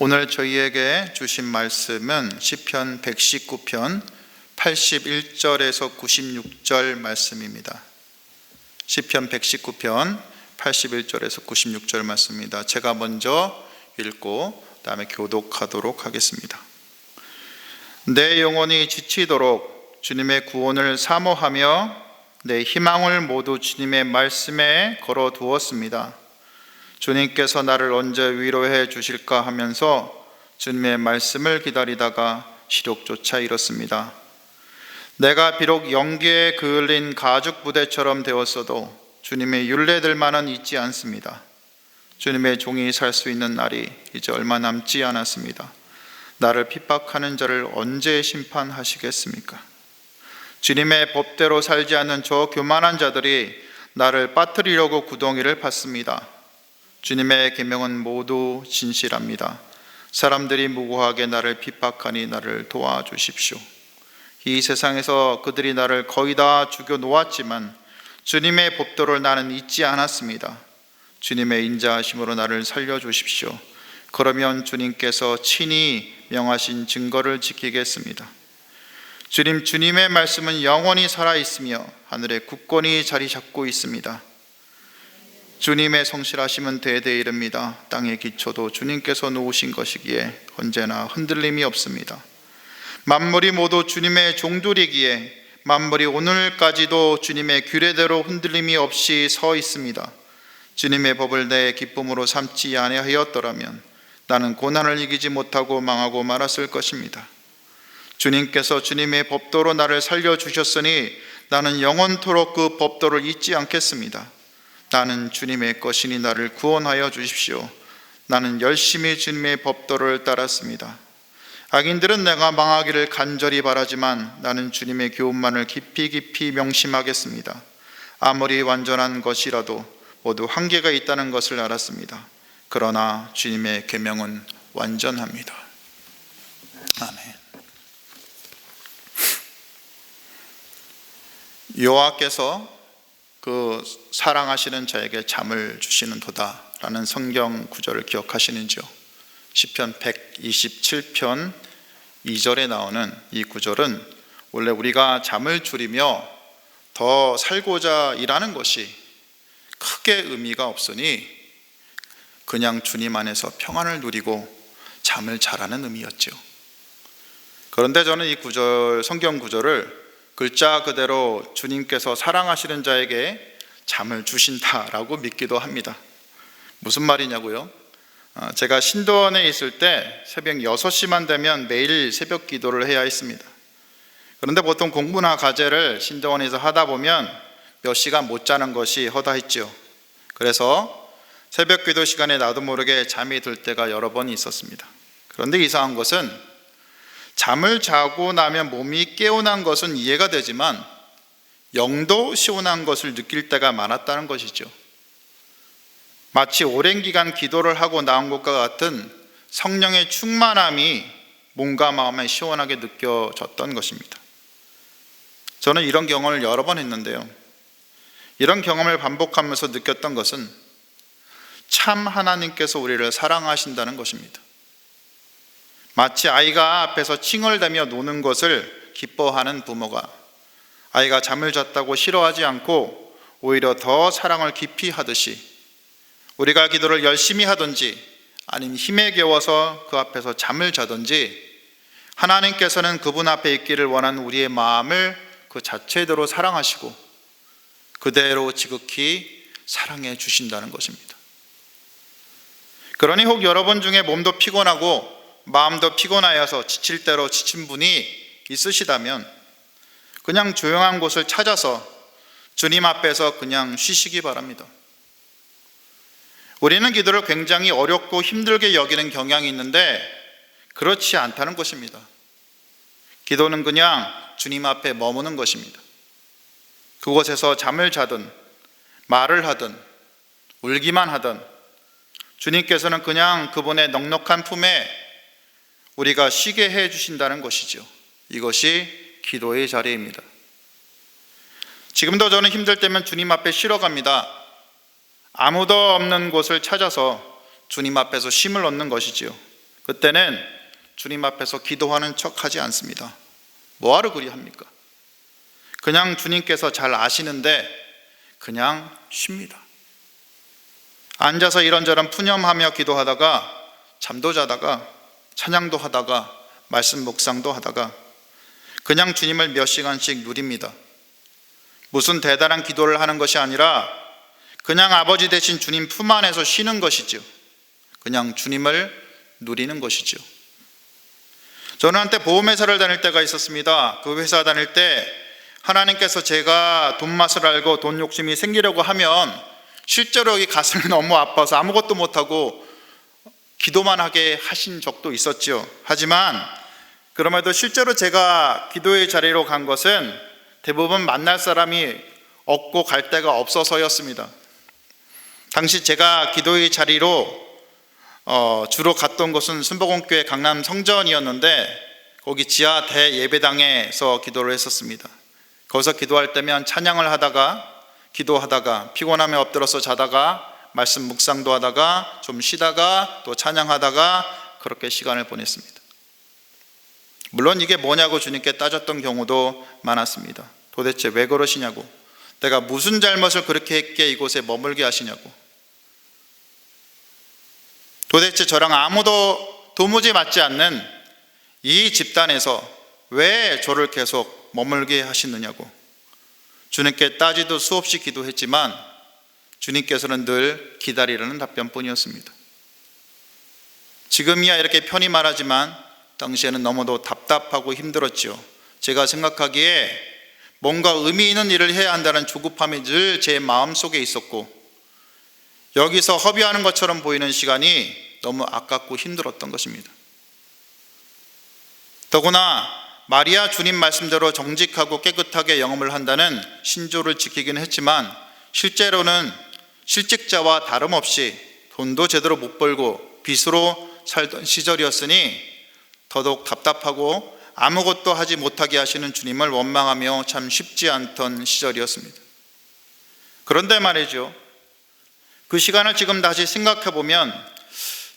오늘 저희에게 주신 말씀은 시편 119편 81절에서 96절 말씀입니다. 시편 119편 81절에서 96절 말씀입니다. 제가 먼저 읽고 그다음에 교독하도록 하겠습니다. 내 영혼이 지치도록 주님의 구원을 사모하며 내 희망을 모두 주님의 말씀에 걸어두었습니다. 주님께서 나를 언제 위로해 주실까 하면서 주님의 말씀을 기다리다가 시력조차 잃었습니다. 내가 비록 연기에 그을린 가죽 부대처럼 되었어도 주님의 율례들만은 잊지 않습니다. 주님의 종이 살 수 있는 날이 이제 얼마 남지 않았습니다. 나를 핍박하는 자를 언제 심판하시겠습니까? 주님의 법대로 살지 않는 저 교만한 자들이 나를 빠뜨리려고 구덩이를 팠습니다. 주님의 계명은 모두 진실합니다. 사람들이 무고하게 나를 핍박하니 나를 도와주십시오. 이 세상에서 그들이 나를 거의 다 죽여 놓았지만 주님의 법도를 나는 잊지 않았습니다. 주님의 인자하심으로 나를 살려주십시오. 그러면 주님께서 친히 명하신 증거를 지키겠습니다. 주님의 말씀은 영원히 살아있으며 하늘에 굳건히 자리 잡고 있습니다. 주님의 성실하심은 대대에 이릅니다. 땅의 기초도 주님께서 놓으신 것이기에 언제나 흔들림이 없습니다. 만물이 모두 주님의 종들이기에 만물이 오늘까지도 주님의 규례대로 흔들림이 없이 서 있습니다. 주님의 법을 내 기쁨으로 삼지 아니하였더라면 나는 고난을 이기지 못하고 망하고 말았을 것입니다. 주님께서 주님의 법도로 나를 살려주셨으니 나는 영원토록 그 법도를 잊지 않겠습니다. 나는 주님의 것이니 나를 구원하여 주십시오. 나는 열심히 주님의 법도를 따랐습니다. 악인들은 내가 망하기를 간절히 바라지만 나는 주님의 교훈만을 깊이 명심하겠습니다. 아무리 완전한 것이라도 모두 한계가 있다는 것을 알았습니다. 그러나 주님의 계명은 완전합니다. 아멘. 여호와께서 그 사랑하시는 자에게 잠을 주시는 도다라는 성경 구절을 기억하시는지요? 시편 127편 2절에 나오는 이 구절은 원래 우리가 잠을 줄이며 더 살고자 일하는 것이 크게 의미가 없으니 그냥 주님 안에서 평안을 누리고 잠을 자라는 의미였죠. 그런데 저는 이 구절, 성경 구절을 글자 그대로 주님께서 사랑하시는 자에게 잠을 주신다라고 믿기도 합니다. 무슨 말이냐고요? 제가 신도원에 있을 때 새벽 6시만 되면 매일 새벽 기도를 해야 했습니다. 그런데 보통 공부나 과제를 신도원에서 하다 보면 몇 시간 못 자는 것이 허다했죠. 그래서 새벽 기도 시간에 나도 모르게 잠이 들 때가 여러 번 있었습니다. 그런데 이상한 것은 잠을 자고 나면 몸이 깨어난 것은 이해가 되지만 영도 시원한 것을 느낄 때가 많았다는 것이죠. 마치 오랜 기간 기도를 하고 나온 것과 같은 성령의 충만함이 몸과 마음에 시원하게 느껴졌던 것입니다. 저는 이런 경험을 여러 번 했는데요. 이런 경험을 반복하면서 느꼈던 것은 참 하나님께서 우리를 사랑하신다는 것입니다. 마치 아이가 앞에서 칭얼대며 노는 것을 기뻐하는 부모가 아이가 잠을 잤다고 싫어하지 않고 오히려 더 사랑을 깊이 하듯이 우리가 기도를 열심히 하든지 아니면 힘에 겨워서 그 앞에서 잠을 자든지 하나님께서는 그분 앞에 있기를 원하는 우리의 마음을 그 자체대로 사랑하시고 그대로 지극히 사랑해 주신다는 것입니다. 그러니 혹 여러분 중에 몸도 피곤하고 마음도 피곤하여서 지칠 대로 지친 분이 있으시다면 그냥 조용한 곳을 찾아서 주님 앞에서 그냥 쉬시기 바랍니다. 우리는 기도를 굉장히 어렵고 힘들게 여기는 경향이 있는데 그렇지 않다는 것입니다. 기도는 그냥 주님 앞에 머무는 것입니다. 그곳에서 잠을 자든 말을 하든 울기만 하든 주님께서는 그냥 그분의 넉넉한 품에 우리가 쉬게 해 주신다는 것이죠. 이것이 기도의 자리입니다. 지금도 저는 힘들 때면 주님 앞에 쉬러 갑니다. 아무도 없는 곳을 찾아서 주님 앞에서 쉼을 얻는 것이지요. 그때는 주님 앞에서 기도하는 척 하지 않습니다. 뭐하러 그리 합니까? 그냥 주님께서 잘 아시는데 그냥 쉽니다. 앉아서 이런저런 푸념하며 기도하다가 잠도 자다가 찬양도 하다가 말씀 묵상도 하다가 그냥 주님을 몇 시간씩 누립니다. 무슨 대단한 기도를 하는 것이 아니라 그냥 아버지 되신 주님 품 안에서 쉬는 것이죠. 그냥 주님을 누리는 것이죠. 저는 한때 보험회사를 다닐 때가 있었습니다. 그 회사 다닐 때 하나님께서 제가 돈 맛을 알고 돈 욕심이 생기려고 하면 실제로 여기 가슴이 너무 아파서 아무것도 못하고 기도만 하게 하신 적도 있었죠. 하지만 그럼에도 실제로 제가 기도의 자리로 간 것은 대부분 만날 사람이 없고 갈 데가 없어서였습니다. 당시 제가 기도의 자리로 주로 갔던 곳은 순복음교회 강남 성전이었는데 거기 지하 대예배당에서 기도를 했었습니다. 거기서 기도할 때면 찬양을 하다가 기도하다가 피곤하면 엎드려서 자다가 말씀 묵상도 하다가 좀 쉬다가 또 찬양하다가 그렇게 시간을 보냈습니다. 물론 이게 뭐냐고 주님께 따졌던 경우도 많았습니다. 도대체 왜 그러시냐고, 내가 무슨 잘못을 그렇게 했기에 이곳에 머물게 하시냐고, 도대체 저랑 아무도 도무지 맞지 않는 이 집단에서 왜 저를 계속 머물게 하시느냐고 주님께 따지도 수없이 기도했지만 주님께서는 늘 기다리라는 답변뿐이었습니다. 지금이야 이렇게 편히 말하지만 당시에는 너무도 답답하고 힘들었죠. 제가 생각하기에 뭔가 의미 있는 일을 해야 한다는 조급함이 늘 제 마음속에 있었고 여기서 허비하는 것처럼 보이는 시간이 너무 아깝고 힘들었던 것입니다. 더구나 마리아 주님 말씀대로 정직하고 깨끗하게 영업을 한다는 신조를 지키긴 했지만 실제로는 실직자와 다름없이 돈도 제대로 못 벌고 빚으로 살던 시절이었으니 더더욱 답답하고 아무것도 하지 못하게 하시는 주님을 원망하며 참 쉽지 않던 시절이었습니다. 그런데 말이죠, 그 시간을 지금 다시 생각해 보면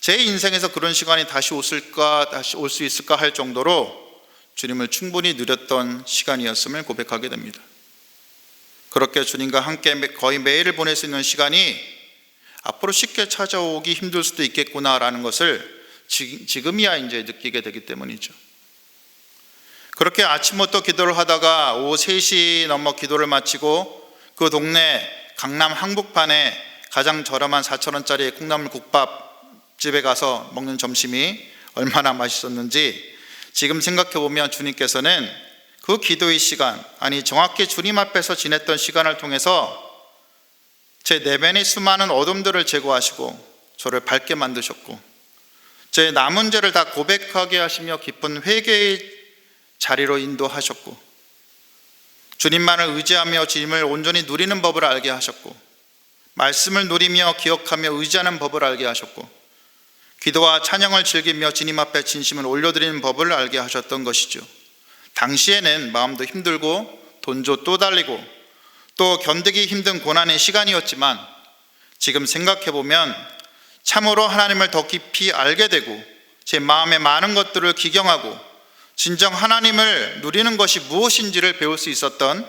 제 인생에서 그런 시간이 다시 올 수 있을까 할 정도로 주님을 충분히 누렸던 시간이었음을 고백하게 됩니다. 그렇게 주님과 함께 거의 매일을 보낼 수 있는 시간이 앞으로 쉽게 찾아오기 힘들 수도 있겠구나라는 것을 지금이야 이제 느끼게 되기 때문이죠. 그렇게 아침부터 기도를 하다가 오후 3시 넘어 기도를 마치고 그 동네 강남 한복판에 가장 저렴한 4,000원짜리 콩나물 국밥집에 가서 먹는 점심이 얼마나 맛있었는지 지금 생각해보면 주님께서는 그 기도의 시간, 아니 정확히 주님 앞에서 지냈던 시간을 통해서 제 내면의 수많은 어둠들을 제거하시고 저를 밝게 만드셨고 제 남은 죄를 다 고백하게 하시며 깊은 회개의 자리로 인도하셨고 주님만을 의지하며 주님을 온전히 누리는 법을 알게 하셨고 말씀을 누리며 기억하며 의지하는 법을 알게 하셨고 기도와 찬양을 즐기며 주님 앞에 진심을 올려드리는 법을 알게 하셨던 것이죠. 당시에는 마음도 힘들고 돈도 또 달리고 또 견디기 힘든 고난의 시간이었지만 지금 생각해보면 참으로 하나님을 더 깊이 알게 되고 제 마음의 많은 것들을 기경하고 진정 하나님을 누리는 것이 무엇인지를 배울 수 있었던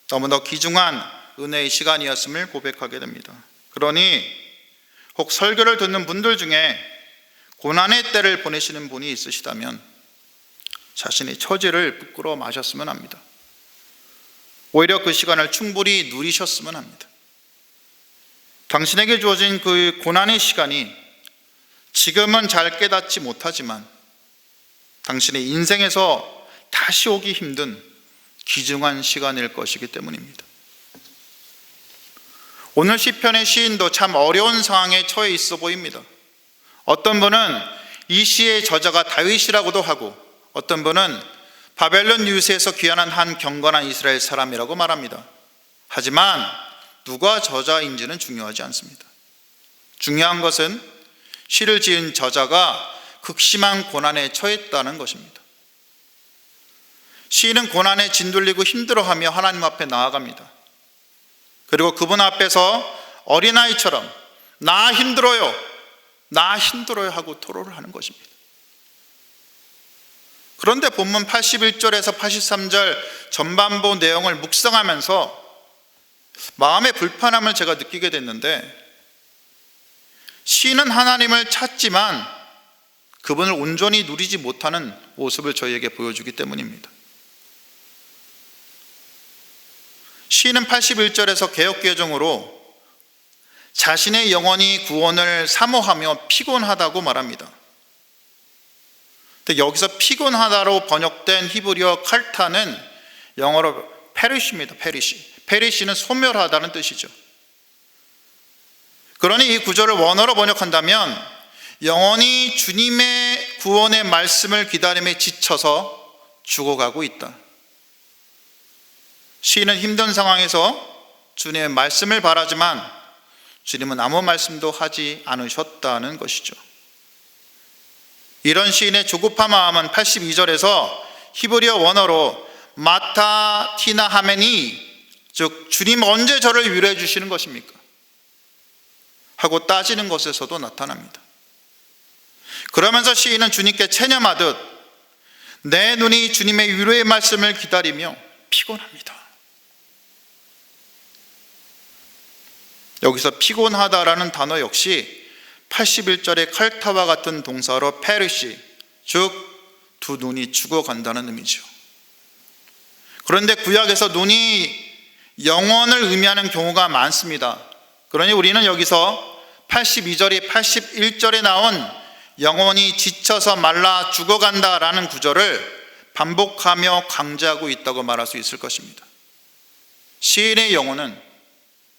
너무나 귀중한 은혜의 시간이었음을 고백하게 됩니다. 그러니 혹 설교를 듣는 분들 중에 고난의 때를 보내시는 분이 있으시다면 자신의 처지를 부끄러워 마셨으면 합니다. 오히려 그 시간을 충분히 누리셨으면 합니다. 당신에게 주어진 그 고난의 시간이 지금은 잘 깨닫지 못하지만 당신의 인생에서 다시 오기 힘든 귀중한 시간일 것이기 때문입니다. 오늘 시편의 시인도 참 어려운 상황에 처해 있어 보입니다. 어떤 분은 이 시의 저자가 다윗이라고도 하고 어떤 분은 바벨론 유세에서 귀환한 한 경건한 이스라엘 사람이라고 말합니다. 하지만 누가 저자인지는 중요하지 않습니다. 중요한 것은 시를 지은 저자가 극심한 고난에 처했다는 것입니다. 시인은 고난에 진돌리고 힘들어하며 하나님 앞에 나아갑니다. 그리고 그분 앞에서 어린아이처럼 나 힘들어요 하고 토로를 하는 것입니다. 그런데 본문 81절에서 83절 전반부 내용을 묵상하면서 마음의 불편함을 제가 느끼게 됐는데, 시인은 하나님을 찾지만 그분을 온전히 누리지 못하는 모습을 저희에게 보여주기 때문입니다. 시인은 81절에서 개역개정으로 자신의 영혼이 구원을 사모하며 피곤하다고 말합니다. 근데 여기서 피곤하다로 번역된 히브리어 칼타는 영어로 페리시입니다. 페리시는 소멸하다는 뜻이죠. 그러니 이 구절을 원어로 번역한다면 영혼이 주님의 구원의 말씀을 기다림에 지쳐서 죽어가고 있다. 시인은 힘든 상황에서 주님의 말씀을 바라지만 주님은 아무 말씀도 하지 않으셨다는 것이죠. 이런 시인의 조급한 마음은 82절에서 히브리어 원어로 마타 티나 하메니, 즉 주님 언제 저를 위로해 주시는 것입니까? 하고 따지는 것에서도 나타납니다. 그러면서 시인은 주님께 체념하듯 내 눈이 주님의 위로의 말씀을 기다리며 피곤합니다. 여기서 피곤하다라는 단어 역시 81절의 칼타와 같은 동사로 페르시, 즉 두 눈이 죽어간다는 의미죠. 그런데 구약에서 눈이 영혼을 의미하는 경우가 많습니다. 그러니 우리는 여기서 82절이 81절에 나온 영혼이 지쳐서 말라 죽어간다라는 구절을 반복하며 강조하고 있다고 말할 수 있을 것입니다. 시인의 영혼은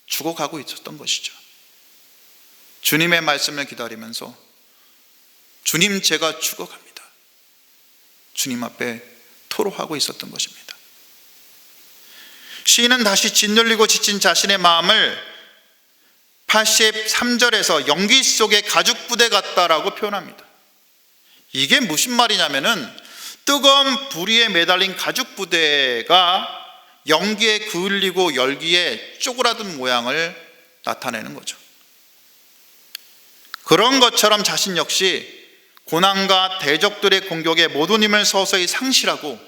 죽어가고 있었던 것이죠. 주님의 말씀을 기다리면서 주님, 제가 죽어갑니다, 주님 앞에 토로하고 있었던 것입니다. 시인은 다시 짓눌리고 지친 자신의 마음을 83절에서 연기 속의 가죽 부대 같다라고 표현합니다. 이게 무슨 말이냐면은 뜨거운 불 위에 매달린 가죽 부대가 연기에 그을리고 열기에 쪼그라든 모양을 나타내는 거죠. 그런 것처럼 자신 역시 고난과 대적들의 공격에 모든 힘을 서서히 상실하고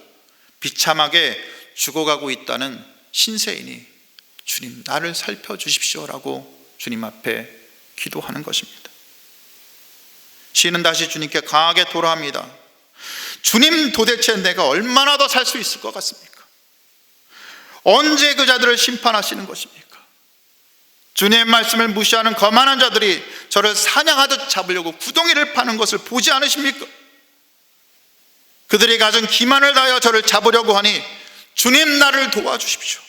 비참하게 죽어가고 있다는 신세인이 주님, 나를 살펴주십시오라고 주님 앞에 기도하는 것입니다. 시인은 다시 주님께 강하게 토로합니다. 주님, 도대체 내가 얼마나 더 살 수 있을 것 같습니까? 언제 그 자들을 심판하시는 것입니까? 주님의 말씀을 무시하는 거만한 자들이 저를 사냥하듯 잡으려고 구덩이를 파는 것을 보지 않으십니까? 그들이 가진 기만을 다하여 저를 잡으려고 하니 주님, 나를 도와주십시오.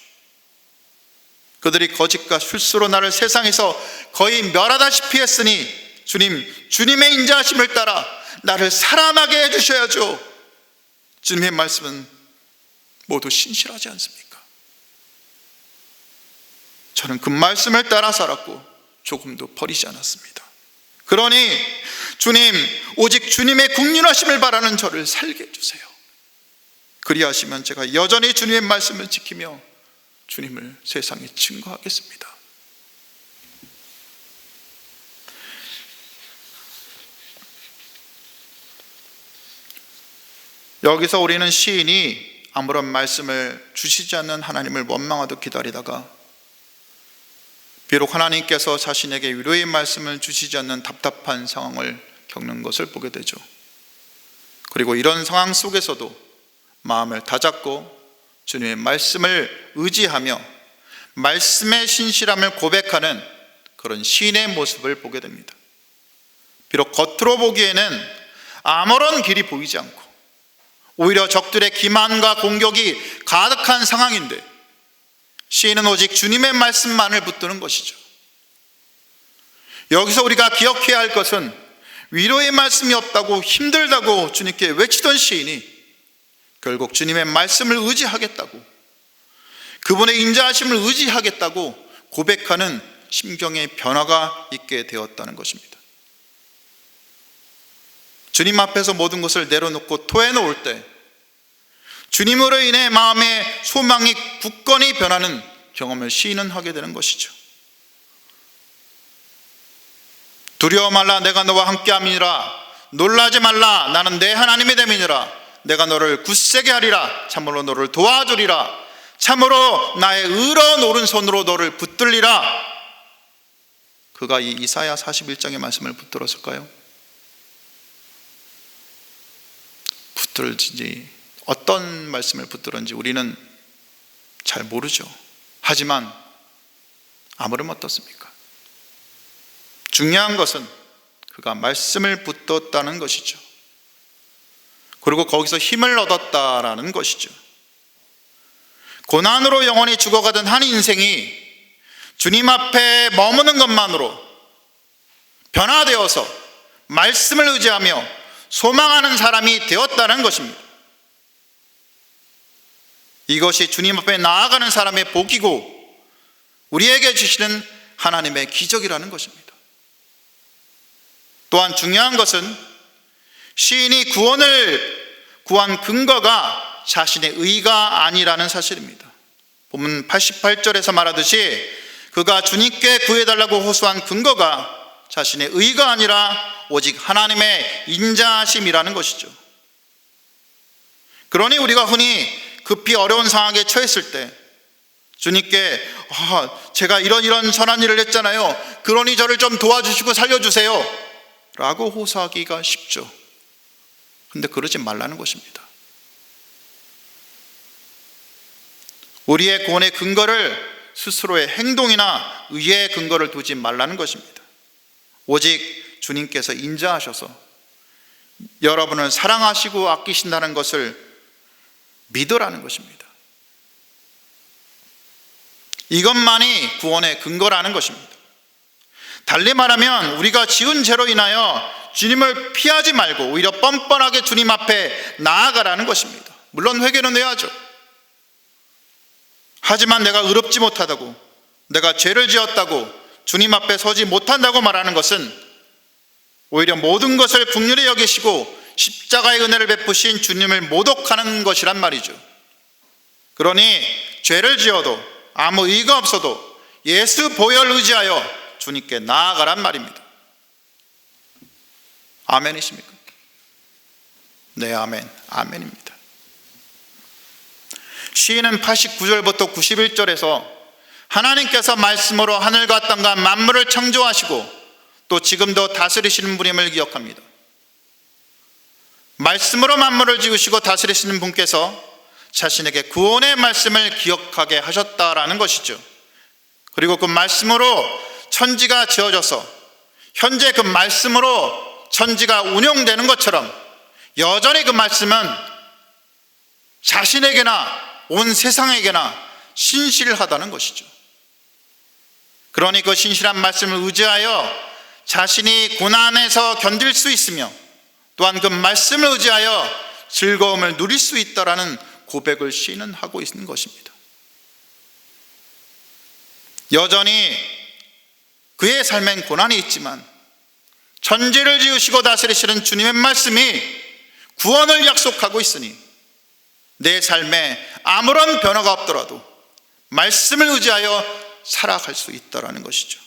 그들이 거짓과 술수로 나를 세상에서 거의 멸하다시피 했으니 주님, 주님의 인자하심을 따라 나를 살아나게 해주셔야죠. 주님의 말씀은 모두 신실하지 않습니까? 저는 그 말씀을 따라 살았고 조금도 버리지 않았습니다. 그러니 주님, 오직 주님의 국률하심을 바라는 저를 살게 해주세요. 그리하시면 제가 여전히 주님의 말씀을 지키며 주님을 세상에 증거하겠습니다. 여기서 우리는 시인이 아무런 말씀을 주시지 않는 하나님을 원망하듯 기다리다가 비록 하나님께서 자신에게 위로의 말씀을 주시지 않는 답답한 상황을 겪는 것을 보게 되죠. 그리고 이런 상황 속에서도 마음을 다잡고 주님의 말씀을 의지하며 말씀의 신실함을 고백하는 그런 시인의 모습을 보게 됩니다. 비록 겉으로 보기에는 아무런 길이 보이지 않고 오히려 적들의 기만과 공격이 가득한 상황인데 시인은 오직 주님의 말씀만을 붙드는 것이죠. 여기서 우리가 기억해야 할 것은 위로의 말씀이 없다고 힘들다고 주님께 외치던 시인이 결국 주님의 말씀을 의지하겠다고, 그분의 인자하심을 의지하겠다고 고백하는 심경의 변화가 있게 되었다는 것입니다. 주님 앞에서 모든 것을 내려놓고 토해놓을 때 주님으로 인해 마음의 소망이 굳건히 변하는 경험을 시인은 하게 되는 것이죠. 두려워 말라, 내가 너와 함께함이니라. 놀라지 말라, 나는 내 하나님이 됨이니라. 내가 너를 굳세게 하리라. 참으로 너를 도와주리라. 참으로 나의 의로운 오른손으로 너를 붙들리라. 그가 이 이사야 41장의 말씀을 붙들었을까요? 붙들지 어떤 말씀을 붙들었는지 우리는 잘 모르죠. 하지만 아무렴 어떻습니까? 중요한 것은 그가 말씀을 붙들었다는 것이죠. 그리고 거기서 힘을 얻었다라는 것이죠. 고난으로 영원히 죽어가던 한 인생이 주님 앞에 머무는 것만으로 변화되어서 말씀을 의지하며 소망하는 사람이 되었다는 것입니다. 이것이 주님 앞에 나아가는 사람의 복이고 우리에게 주시는 하나님의 기적이라는 것입니다. 또한 중요한 것은 시인이 구원을 구한 근거가 자신의 의가 아니라는 사실입니다. 본문 88절에서 말하듯이 그가 주님께 구해달라고 호소한 근거가 자신의 의가 아니라 오직 하나님의 인자하심이라는 것이죠. 그러니 우리가 흔히 급히 어려운 상황에 처했을 때 주님께 제가 이런 선한 일을 했잖아요. 그러니 저를 좀 도와주시고 살려주세요 라고 호소하기가 쉽죠. 근데 그러지 말라는 것입니다. 우리의 구원의 근거를 스스로의 행동이나 의의 근거를 두지 말라는 것입니다. 오직 주님께서 인자하셔서 여러분을 사랑하시고 아끼신다는 것을 믿으라는 것입니다. 이것만이 구원의 근거라는 것입니다. 달리 말하면 우리가 지은 죄로 인하여 주님을 피하지 말고 오히려 뻔뻔하게 주님 앞에 나아가라는 것입니다. 물론 회개는 해야죠. 하지만 내가 의롭지 못하다고, 내가 죄를 지었다고 주님 앞에 서지 못한다고 말하는 것은 오히려 모든 것을 긍휼히 여기시고 십자가의 은혜를 베푸신 주님을 모독하는 것이란 말이죠. 그러니 죄를 지어도 아무 의의가 없어도 예수 보혈을 의지하여 주님께 나아가란 말입니다. 아멘이십니까? 네, 아멘. 아멘입니다. 시인은 89절부터 91절에서 하나님께서 말씀으로 하늘과 땅과 만물을 창조하시고 또 지금도 다스리시는 분임을 기억합니다. 말씀으로 만물을 지으시고 다스리시는 분께서 자신에게 구원의 말씀을 기억하게 하셨다라는 것이죠. 그리고 그 말씀으로 천지가 지어져서 현재 그 말씀으로 천지가 운영되는 것처럼 여전히 그 말씀은 자신에게나 온 세상에게나 신실하다는 것이죠. 그러니 그 신실한 말씀을 의지하여 자신이 고난에서 견딜 수 있으며 또한 그 말씀을 의지하여 즐거움을 누릴 수 있다라는 고백을 시인은 하고 있는 것입니다. 여전히 그의 삶엔 고난이 있지만 천지를 지으시고 다스리시는 주님의 말씀이 구원을 약속하고 있으니 내 삶에 아무런 변화가 없더라도 말씀을 의지하여 살아갈 수 있다라는 것이죠.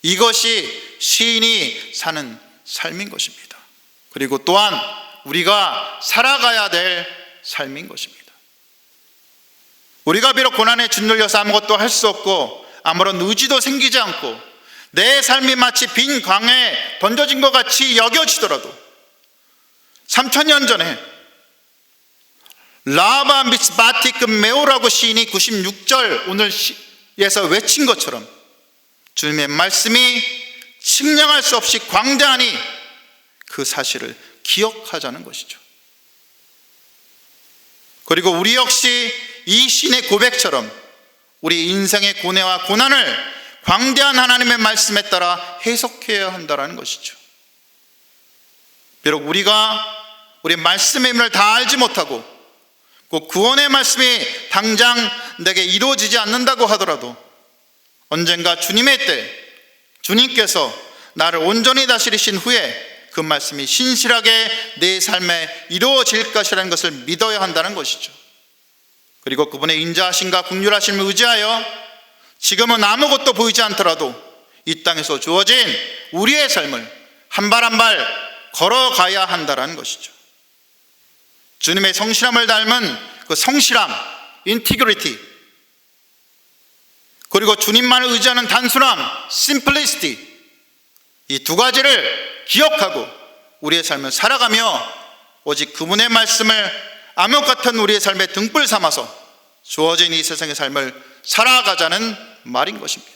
이것이 시인이 사는 삶인 것입니다. 그리고 또한 우리가 살아가야 될 삶인 것입니다. 우리가 비록 고난에 짓눌려서 아무것도 할 수 없고 아무런 의지도 생기지 않고 내 삶이 마치 빈 강에 던져진 것 같이 여겨지더라도 3000년 전에 라바 미스바티크 메오라고 시인이 96절 오늘에서 외친 것처럼 주님의 말씀이 측량할 수 없이 광대하니 그 사실을 기억하자는 것이죠. 그리고 우리 역시 이 시인의 고백처럼 우리 인생의 고뇌와 고난을 광대한 하나님의 말씀에 따라 해석해야 한다는 것이죠. 비록 우리가 우리 말씀의 의미를 다 알지 못하고 그 구원의 말씀이 당장 내게 이루어지지 않는다고 하더라도 언젠가 주님의 때 주님께서 나를 온전히 다스리신 후에 그 말씀이 신실하게 내 삶에 이루어질 것이라는 것을 믿어야 한다는 것이죠. 그리고 그분의 인자하심과 긍휼하심을 의지하여 지금은 아무것도 보이지 않더라도 이 땅에서 주어진 우리의 삶을 한 발 한 발 걸어가야 한다는 것이죠. 주님의 성실함을 닮은 그 성실함, 인티그리티, 그리고 주님만을 의지하는 단순함, 심플리시티, 이 두 가지를 기억하고 우리의 삶을 살아가며 오직 그분의 말씀을 암흑 같은 우리의 삶의 등불 삼아서 주어진 이 세상의 삶을 살아가자는 말인 것입니다.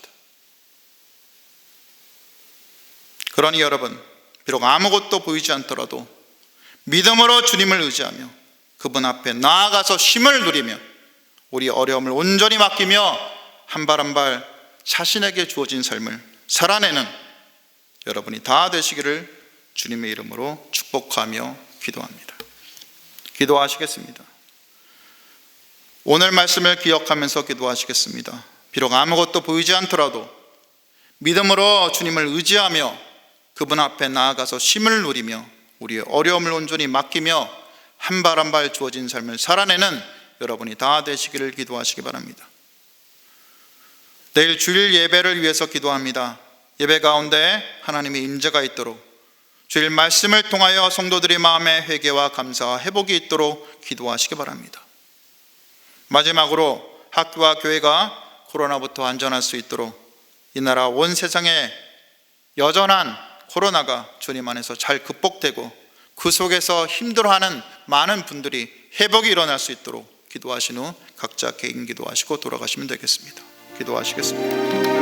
그러니 여러분, 비록 아무것도 보이지 않더라도 믿음으로 주님을 의지하며 그분 앞에 나아가서 쉼을 누리며 우리 어려움을 온전히 맡기며 한 발 한 발 자신에게 주어진 삶을 살아내는 여러분이 다 되시기를 주님의 이름으로 축복하며 기도합니다. 기도하시겠습니다. 오늘 말씀을 기억하면서 기도하시겠습니다. 비록 아무것도 보이지 않더라도 믿음으로 주님을 의지하며 그분 앞에 나아가서 쉼을 누리며 우리의 어려움을 온전히 맡기며 한 발 한 발 주어진 삶을 살아내는 여러분이 다 되시기를 기도하시기 바랍니다. 내일 주일 예배를 위해서 기도합니다. 예배 가운데 하나님의 임재가 있도록 주일 말씀을 통하여 성도들의 마음에 회개와 감사와 회복이 있도록 기도하시기 바랍니다. 마지막으로 학교와 교회가 코로나부터 안전할 수 있도록 이 나라 온 세상에 여전한 코로나가 주님 안에서 잘 극복되고 그 속에서 힘들어하는 많은 분들이 회복이 일어날 수 있도록 기도하신 후 각자 개인 기도하시고 돌아가시면 되겠습니다. 기도하시겠습니다.